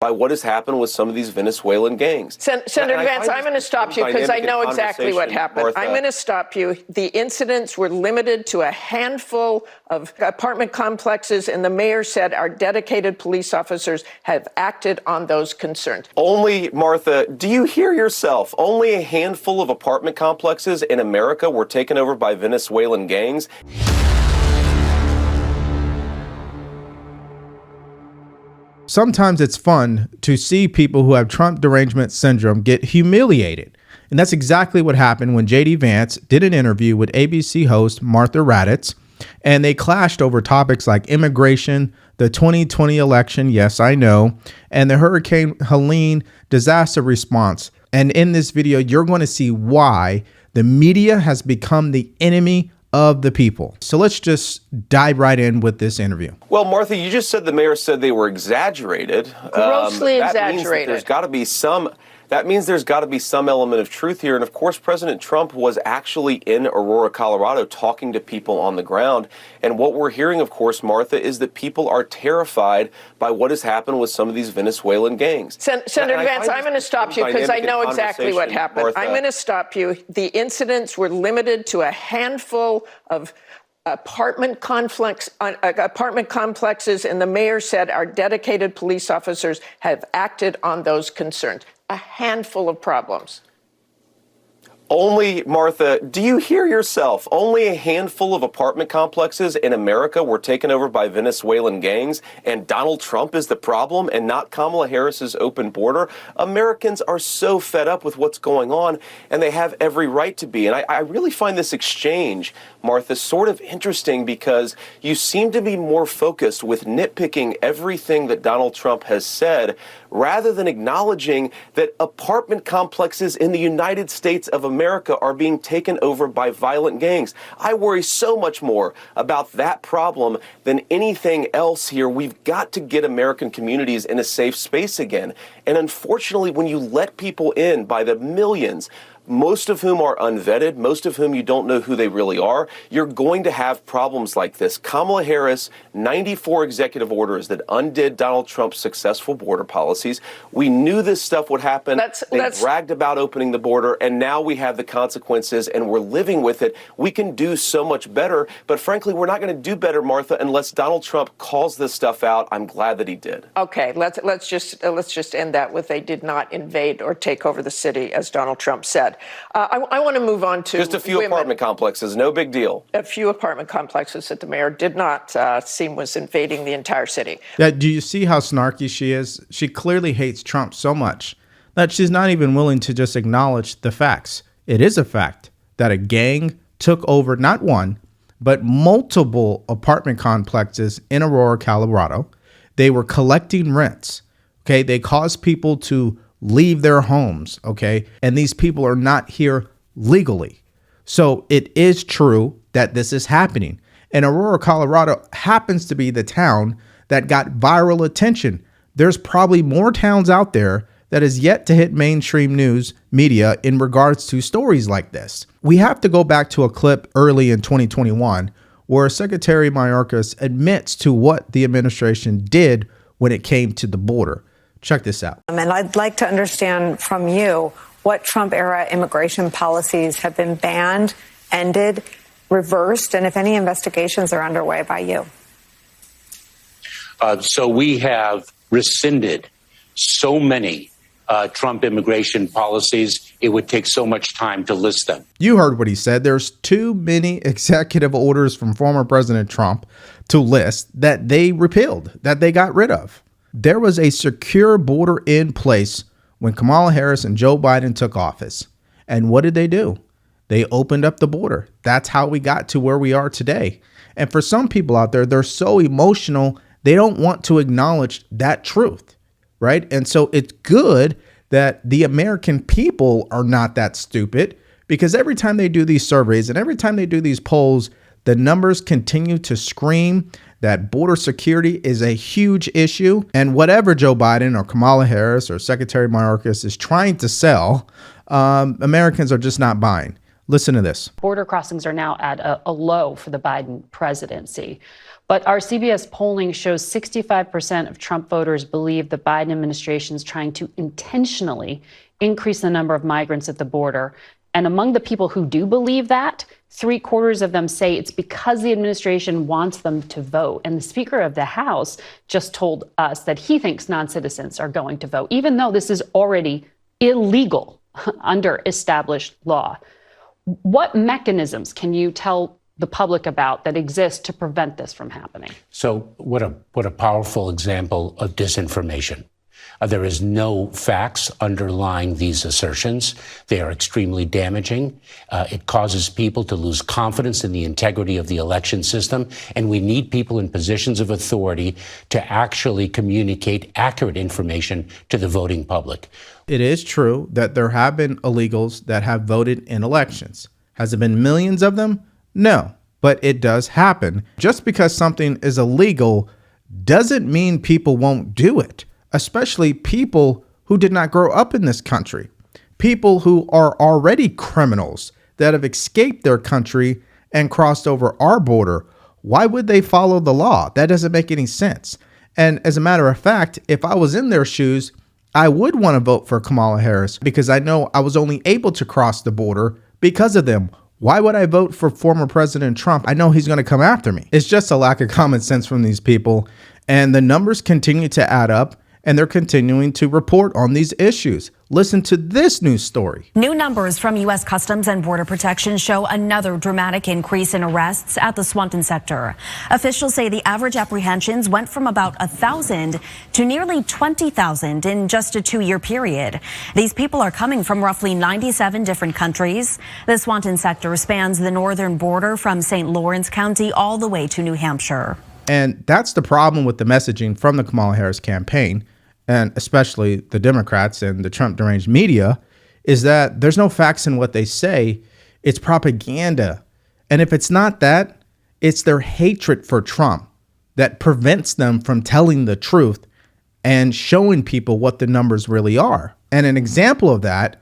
by what has happened with some of these Venezuelan gangs. Senator Vance, I'm going to stop you because I know exactly what happened. Martha. I'm going to stop you. The incidents were limited to a handful of apartment complexes, and the mayor said our dedicated police officers have acted on those concerns. Only, Martha, do you hear yourself? Only a handful of apartment complexes in America were taken over by Venezuelan gangs. Sometimes it's fun to see people who have Trump Derangement Syndrome get humiliated. And that's exactly what happened when J.D. Vance did an interview with ABC host Martha Raddatz, and they clashed over topics like immigration, the 2020 election, yes, I know, and the Hurricane Helene disaster response. And in this video, you're going to see why the media has become the enemy of the people. So let's just dive right in with this interview. Well, Martha, you just said the mayor said they were exaggerated. Grossly exaggerated. That means there's got to be some element of truth here. And of course, President Trump was actually in Aurora, Colorado, talking to people on the ground. And what we're hearing, of course, Martha, is that people are terrified by what has happened with some of these Venezuelan gangs. Senator Vance, I'm going to stop you because I know exactly what happened. Martha. I'm going to stop you. The incidents were limited to a handful of apartment complexes, and the mayor said our dedicated police officers have acted on those concerns. A handful of problems. Only, Martha, do you hear yourself? Only a handful of apartment complexes in America were taken over by Venezuelan gangs, and Donald Trump is the problem and not Kamala Harris's open border. Americans are so fed up with what's going on, and they have every right to be. And I really find this exchange, Martha, sort of interesting because you seem to be more focused with nitpicking everything that Donald Trump has said rather than acknowledging that apartment complexes in the United States of America are being taken over by violent gangs. I worry so much more about that problem than anything else here. We've got to get American communities in a safe space again. And unfortunately, when you let people in by the millions, most of whom are unvetted, most of whom you don't know who they really are, you're going to have problems like this. Kamala Harris, 94 executive orders that undid Donald Trump's successful border policies. We knew this stuff would happen. They bragged about opening the border, and now we have the consequences, and we're living with it. We can do so much better, but frankly, we're not going to do better, Martha, unless Donald Trump calls this stuff out. I'm glad that he did. Okay, let's just end that with they did not invade or take over the city, as Donald Trump said. I want to move on to just a few apartment complexes, no big deal. A few apartment complexes that the mayor did not seem was invading the entire city. Yeah, do you see how snarky she is? She clearly hates Trump so much that she's not even willing to just acknowledge the facts. It is a fact that a gang took over not one, but multiple apartment complexes in Aurora, Colorado. They were collecting rents. Okay, they caused people to leave their homes, okay? And these people are not here legally. So it is true that this is happening. And Aurora, Colorado happens to be the town that got viral attention. There's probably more towns out there that is yet to hit mainstream news media in regards to stories like this. We have to go back to a clip early in 2021 where Secretary Mayorkas admits to what the administration did when it came to the border. Check this out. And I'd like to understand from you what Trump-era immigration policies have been banned, ended, reversed, and if any investigations are underway by you. So we have rescinded so many Trump immigration policies, it would take so much time to list them. You heard what he said. There's too many executive orders from former President Trump to list that they repealed, that they got rid of. There was a secure border in place when Kamala Harris and Joe Biden took office. And what did they do? They opened up the border. That's how we got to where we are today. And for some people out there, they're so emotional, they don't want to acknowledge that truth, right? And so it's good that the American people are not that stupid, because every time they do these surveys and every time they do these polls, the numbers continue to scream that border security is a huge issue. And whatever Joe Biden or Kamala Harris or Secretary Mayorkas is trying to sell, Americans are just not buying. Listen to this. Border crossings are now at a low for the Biden presidency. But our CBS polling shows 65% of Trump voters believe the Biden administration is trying to intentionally increase the number of migrants at the border. And among the people who do believe that, 3/4 of them say it's because the administration wants them to vote. And the Speaker of the House just told us that he thinks non-citizens are going to vote, even though this is already illegal under established law. What mechanisms can you tell the public about that exist to prevent this from happening? So what a powerful example of disinformation. There is no facts underlying these assertions. They are extremely damaging. It causes people to lose confidence in the integrity of the election system. And we need people in positions of authority to actually communicate accurate information to the voting public. It is true that there have been illegals that have voted in elections. Has it been millions of them? No, but it does happen. Just because something is illegal doesn't mean people won't do it, especially people who did not grow up in this country, people who are already criminals that have escaped their country and crossed over our border. Why would they follow the law? That doesn't make any sense. And as a matter of fact, if I was in their shoes, I would want to vote for Kamala Harris because I know I was only able to cross the border because of them. Why would I vote for former President Trump? I know he's going to come after me. It's just a lack of common sense from these people. And the numbers continue to add up, and they're continuing to report on these issues. Listen to this news story. New numbers from U.S. Customs and Border Protection show another dramatic increase in arrests at the Swanton sector. Officials say the average apprehensions went from about 1,000 to nearly 20,000 in just a 2-year period. These people are coming from roughly 97 different countries. The Swanton sector spans the northern border from St. Lawrence County all the way to New Hampshire. And that's the problem with the messaging from the Kamala Harris campaign, and especially the Democrats and the Trump Deranged media, is that there's no facts in what they say. It's propaganda. And if it's not that, it's their hatred for Trump that prevents them from telling the truth and showing people what the numbers really are. And an example of that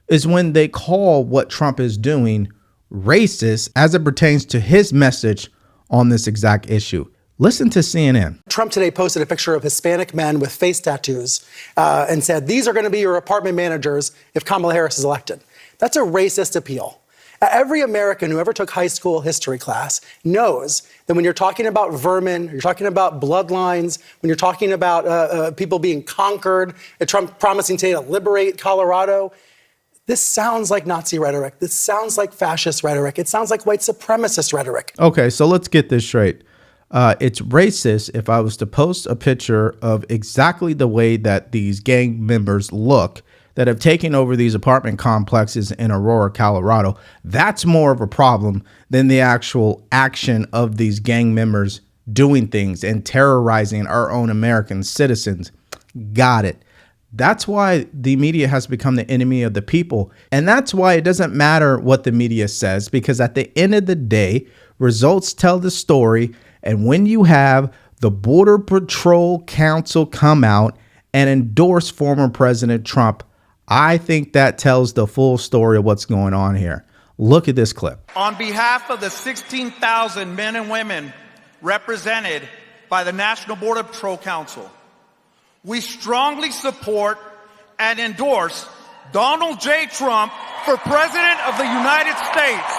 is when they call what Trump is doing racist as it pertains to his message on this exact issue. Listen to CNN. Trump today posted a picture of Hispanic men with face tattoos and said, these are going to be your apartment managers if Kamala Harris is elected. That's a racist appeal. Every American who ever took high school history class knows that when you're talking about vermin, you're talking about bloodlines, when you're talking about people being conquered, Trump promising today to liberate Colorado, this sounds like Nazi rhetoric. This sounds like fascist rhetoric. It sounds like white supremacist rhetoric. Okay, so let's get this straight. It's racist if I was to post a picture of exactly the way that these gang members look that have taken over these apartment complexes in Aurora, Colorado. That's more of a problem than the actual action of these gang members doing things and terrorizing our own American citizens. Got it. That's why the media has become the enemy of the people. And that's why it doesn't matter what the media says, because at the end of the day, results tell the story. And when you have the Border Patrol Council come out and endorse former President Trump, I think that tells the full story of what's going on here. Look at this clip. On behalf of the 16,000 men and women represented by the National Border Patrol Council, we strongly support and endorse Donald J. Trump for President of the United States.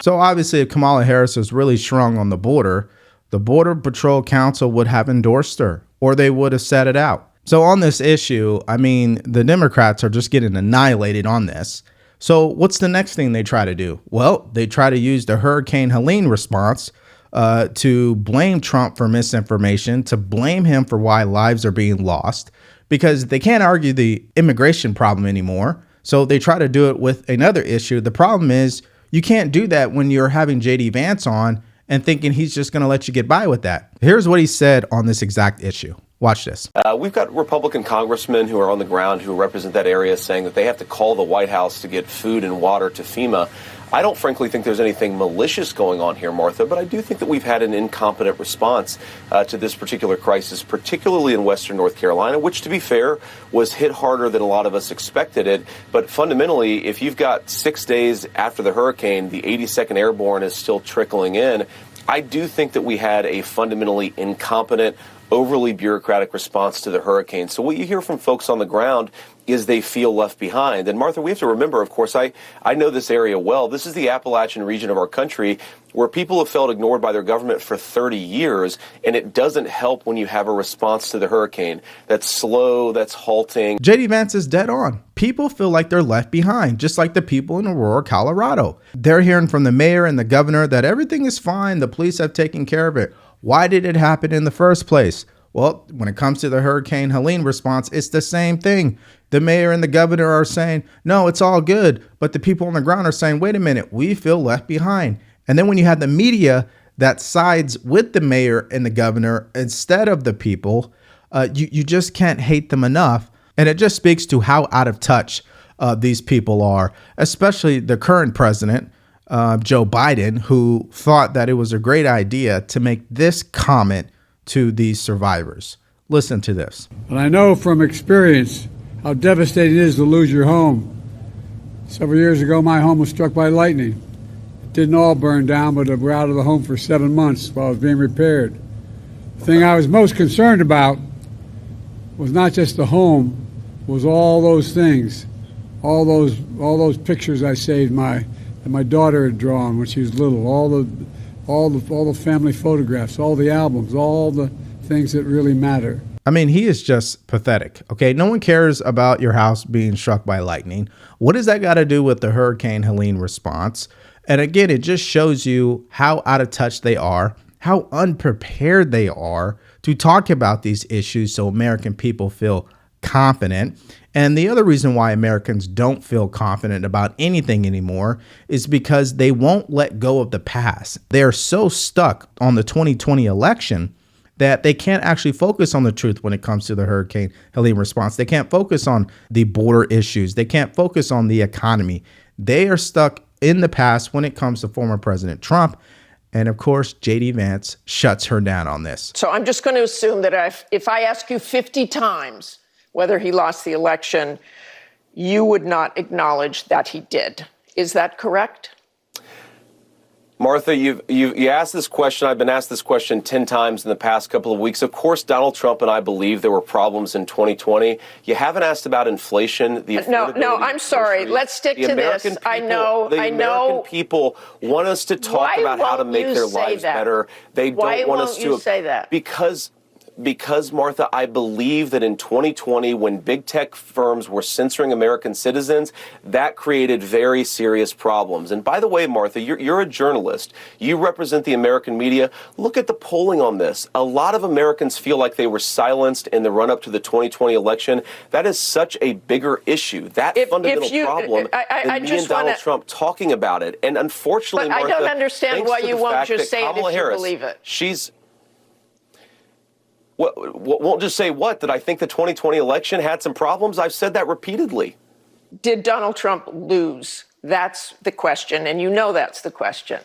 So obviously, if Kamala Harris was really strong on the Border Patrol Council would have endorsed her, or they would have set it out. So on this issue, I mean, the Democrats are just getting annihilated on this. So what's the next thing they try to do? Well, they try to use the Hurricane Helene response to blame Trump for misinformation, to blame him for why lives are being lost, because they can't argue the immigration problem anymore. So they try to do it with another issue. The problem is, you can't do that when you're having J.D. Vance on and thinking he's just going to let you get by with that. Here's what he said on this exact issue. Watch this. We've got Republican congressmen who are on the ground who represent that area saying that they have to call the White House to get food and water to FEMA. I don't frankly think there's anything malicious going on here, Martha, but I do think that we've had an incompetent response to this particular crisis, particularly in Western North Carolina, which, to be fair, was hit harder than a lot of us expected it. But fundamentally, if you've got 6 days after the hurricane, the 82nd Airborne is still trickling in, I do think that we had a fundamentally incompetent, overly bureaucratic response to the hurricane. So what you hear from folks on the ground is they feel left behind. And Martha, we have to remember, of course, I know this area well. This is the Appalachian region of our country where people have felt ignored by their government for 30 years, and it doesn't help when you have a response to the hurricane that's slow, that's halting. JD Vance is dead on. People feel like they're left behind, just like the people in Aurora, Colorado. They're hearing from the mayor and the governor that everything is fine, the police have taken care of it. Why did it happen in the first place? Well, when it comes to the Hurricane Helene response, it's the same thing. The mayor and the governor are saying, no, it's all good. But the people on the ground are saying, wait a minute, we feel left behind. And then when you have the media that sides with the mayor and the governor instead of the people, you just can't hate them enough. And it just speaks to how out of touch these people are, especially the current president, Joe Biden, who thought that it was a great idea to make this comment to these survivors. Listen to this. And I know from experience how devastating it is to lose your home. Several years ago, my home was struck by lightning. It didn't all burn down, but we're out of the home for 7 months while it was being repaired. The thing I was most concerned about was not just the home, was all those things, all those pictures I saved that my daughter had drawn when she was little, all the family photographs, all the albums, all the things that really matter. I mean, he is just pathetic. Okay, no one cares about your house being struck by lightning. What does that got to do with the Hurricane Helene response? And again, it just shows you how out of touch they are, how unprepared they are to talk about these issues so American people feel confident. And the other reason why Americans don't feel confident about anything anymore is because they won't let go of the past. They are so stuck on the 2020 election that they can't actually focus on the truth when it comes to the Hurricane Helene response. They can't focus on the border issues. They can't focus on the economy. They are stuck in the past when it comes to former President Trump. And of course, JD Vance shuts her down on this. So I'm just going to assume that if I ask you 50 times whether he lost the election, you would not acknowledge that he did. Is that correct? Martha, you asked this question. I've been asked this question 10 times in the past couple of weeks. Of course, Donald Trump and I believe there were problems in 2020. You haven't asked about inflation. No, I'm sorry. Let's stick to this. People, I know. American people want us to talk about how to make their lives better. They don't want us to. Why won't you say that? Because, Martha, I believe that in 2020, when big tech firms were censoring American citizens, that created very serious problems. And by the way, Martha, you're a journalist. You represent the American media. Look at the polling on this. A lot of Americans feel like they were silenced in the run-up to the 2020 election. That is such a bigger issue. That fundamental problem than me and Donald Trump talking about it. And unfortunately, but Martha, I don't understand why you won't just say it if you believe it. Won't just say what? That I think the 2020 election had some problems? I've said that repeatedly. Did Donald Trump lose? That's the question, and you know that's the question.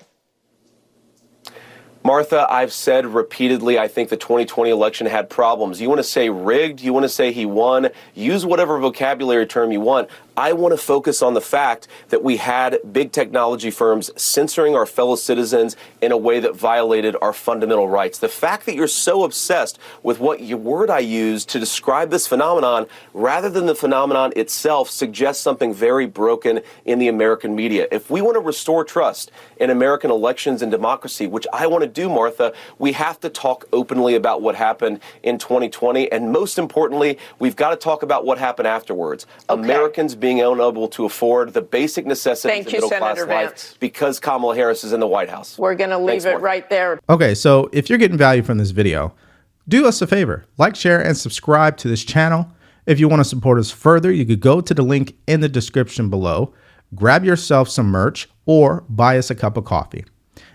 Martha, I've said repeatedly, I think the 2020 election had problems. You want to say rigged? You want to say he won? Use whatever vocabulary term you want. I want to focus on the fact that we had big technology firms censoring our fellow citizens in a way that violated our fundamental rights. The fact that you're so obsessed with what word I used to describe this phenomenon rather than the phenomenon itself suggests something very broken in the American media. If we want to restore trust in American elections and democracy, which I want to do, Martha, we have to talk openly about what happened in 2020. And most importantly, we've got to talk about what happened afterwards. Okay. Americans being unable to afford the basic necessities of middle-class life because Kamala Harris is in the White House. We're going to leave it right there. Okay, so if you're getting value from this video, do us a favor. Like, share, and subscribe to this channel. If you want to support us further, you could go to the link in the description below, grab yourself some merch, or buy us a cup of coffee.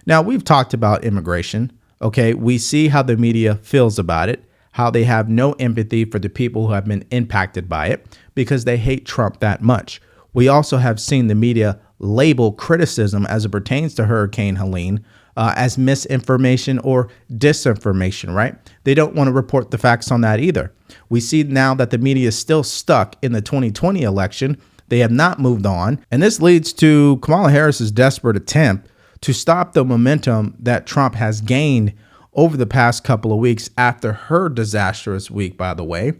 Now, we've talked about immigration. Okay, we see how the media feels about it, how they have no empathy for the people who have been impacted by it because they hate Trump that much. We also have seen the media label criticism as it pertains to Hurricane Helene as misinformation or disinformation, right? They don't want to report the facts on that either. We see now that the media is still stuck in the 2020 election. They have not moved on. And this leads to Kamala Harris's desperate attempt to stop the momentum that Trump has gained over the past couple of weeks after her disastrous week, by the way.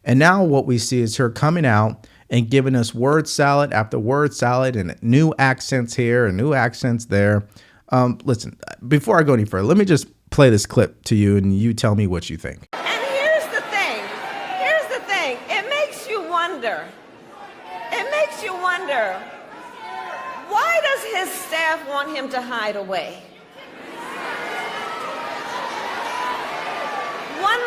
And now what we see is her coming out and giving us word salad after word salad and new accents here and new accents there. Listen, before I go any further, let me just play this clip to you and you tell me what you think. And here's the thing. It makes you wonder. Why does his staff want him to hide away? One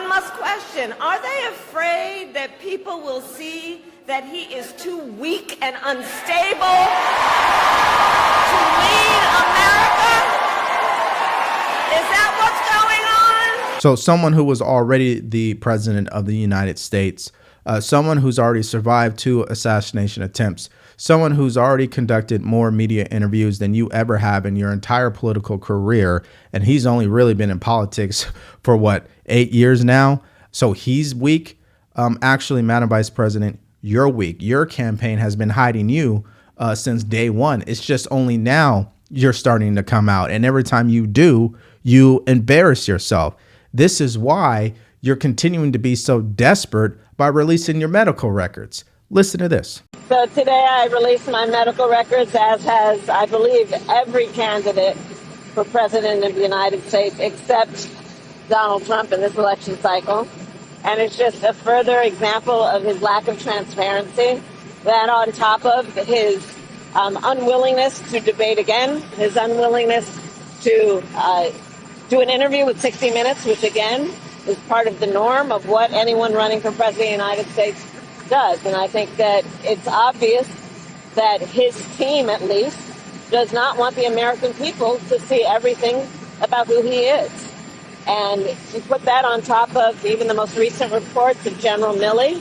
must question, are they afraid that people will see that he is too weak and unstable to lead America? Is that what's going on? So someone who was already the president of the United States, someone who's already survived 2 assassination attempts, someone who's already conducted more media interviews than you ever have in your entire political career. And he's only really been in politics for 8 years now. So he's weak. Actually, Madam Vice President, you're weak. Your campaign has been hiding you since day one. It's just only now you're starting to come out. And every time you do, you embarrass yourself. This is why you're continuing to be so desperate by releasing your medical records. Listen to this. So today I released my medical records, as has, I believe, every candidate for president of the United States except Donald Trump in this election cycle. And it's just a further example of his lack of transparency, that on top of his unwillingness to debate again, his unwillingness to do an interview with 60 Minutes, which again is part of the norm of what anyone running for president of the United States does. And I think that it's obvious that his team, at least, does not want the American people to see everything about who he is. And you put that on top of even the most recent reports of General Milley,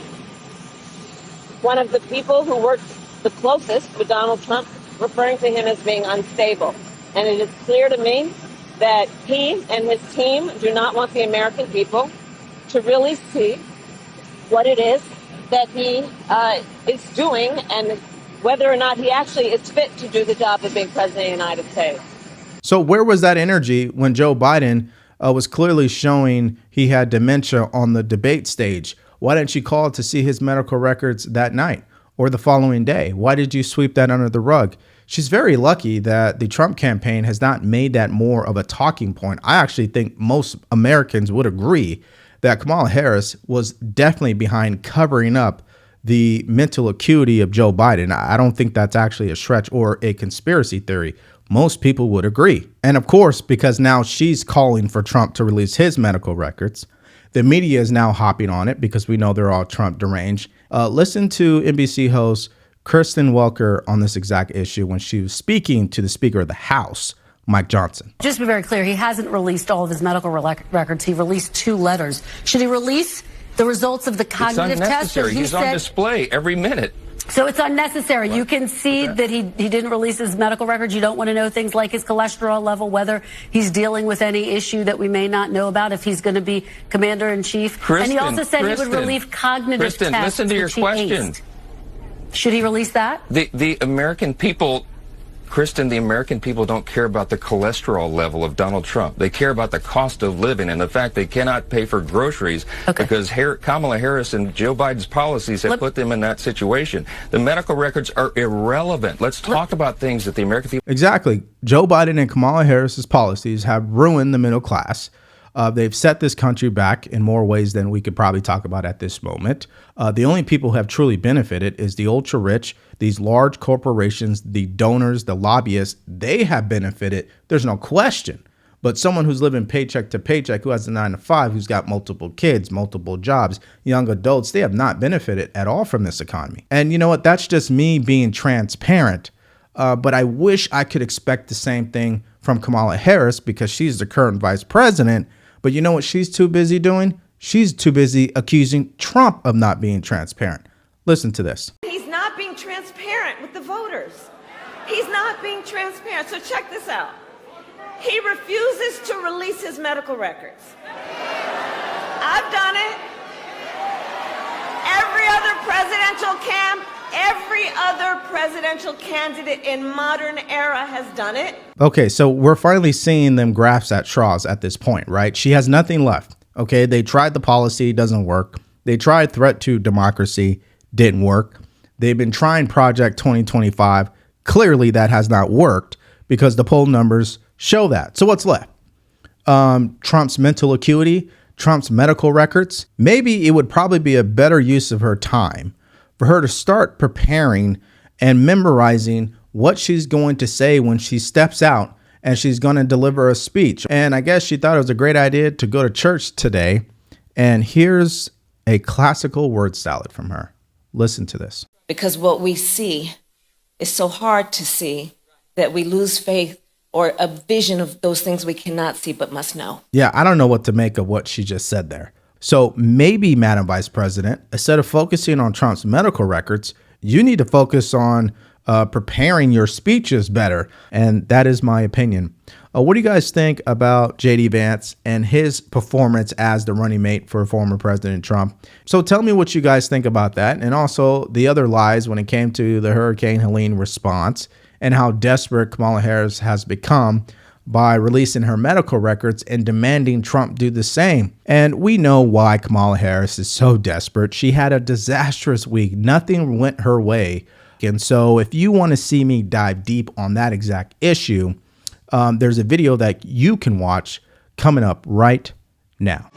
one of the people who worked the closest with Donald Trump, referring to him as being unstable. And it is clear to me that he and his team do not want the American people to really see what it is that he is doing and whether or not he actually is fit to do the job of being president of the United States. So where was that energy when Joe Biden was clearly showing he had dementia on the debate stage? Why didn't you call to see his medical records that night or the following day? Why did you sweep that under the rug? She's very lucky that the Trump campaign has not made that more of a talking point. I actually think most Americans would agree that Kamala Harris was definitely behind covering up the mental acuity of Joe Biden. I don't think that's actually a stretch or a conspiracy theory. Most people would agree. And of course, because now she's calling for Trump to release his medical records, the media is now hopping on it because we know they're all Trump deranged. Listen to NBC host Kristen Welker on this exact issue when she was speaking to the Speaker of the House, Mike Johnson. Just to be very clear, he hasn't released all of his medical records. He released 2 letters. Should he release the results of the cognitive test? He's on display every minute. So it's unnecessary. You can see that he didn't release his medical records. You don't want to know things like his cholesterol level, whether he's dealing with any issue that we may not know about, if he's going to be commander in chief. And he also said he would release cognitive tests. Listen to your question. Should he release that? The American people, Kristen, the American people don't care about the cholesterol level of Donald Trump. They care about the cost of living and the fact they cannot pay for groceries because Kamala Harris and Joe Biden's policies have put them in that situation. The medical records are irrelevant. Let's talk about things that the American people... Exactly. Joe Biden and Kamala Harris's policies have ruined the middle class. They've set this country back in more ways than we could probably talk about at this moment. The only people who have truly benefited is the ultra rich, these large corporations, the donors, the lobbyists. They have benefited. There's no question. But someone who's living paycheck to paycheck, who has a 9-to-5, who's got multiple kids, multiple jobs, young adults, they have not benefited at all from this economy. And you know what? That's just me being transparent. But I wish I could expect the same thing from Kamala Harris because she's the current vice president. But you know what she's too busy doing? She's too busy accusing Trump of not being transparent. Listen to this. He's not being being transparent with the voters. He's not being transparent. So check this out. He refuses to release his medical records. I've done it. Every other presidential candidate in modern era has done it. Okay, so we're finally seeing them grasp at straws at this point, right? She has nothing left. Okay, they tried the policy, doesn't work. They tried threat to democracy, didn't work. They've been trying Project 2025. Clearly that has not worked because the poll numbers show that. So what's left? Trump's mental acuity, Trump's medical records. Maybe it would probably be a better use of her time for her to start preparing and memorizing what she's going to say when she steps out and she's going to deliver a speech. And I guess she thought it was a great idea to go to church today. And here's a classical word salad from her. Listen to this. Because what we see is so hard to see that we lose faith or a vision of those things we cannot see but must know. Yeah, I don't know what to make of what she just said there. So maybe, Madam Vice President, instead of focusing on Trump's medical records, you need to focus on preparing your speeches better. And that is my opinion. What do you guys think about J.D. Vance and his performance as the running mate for former President Trump? So tell me what you guys think about that. And also the other lies when it came to the Hurricane Helene response and how desperate Kamala Harris has become by releasing her medical records and demanding Trump do the same. And we know why Kamala Harris is so desperate. She had a disastrous week. Nothing went her way. And so if you want to see me dive deep on that exact issue, there's a video that you can watch coming up right now.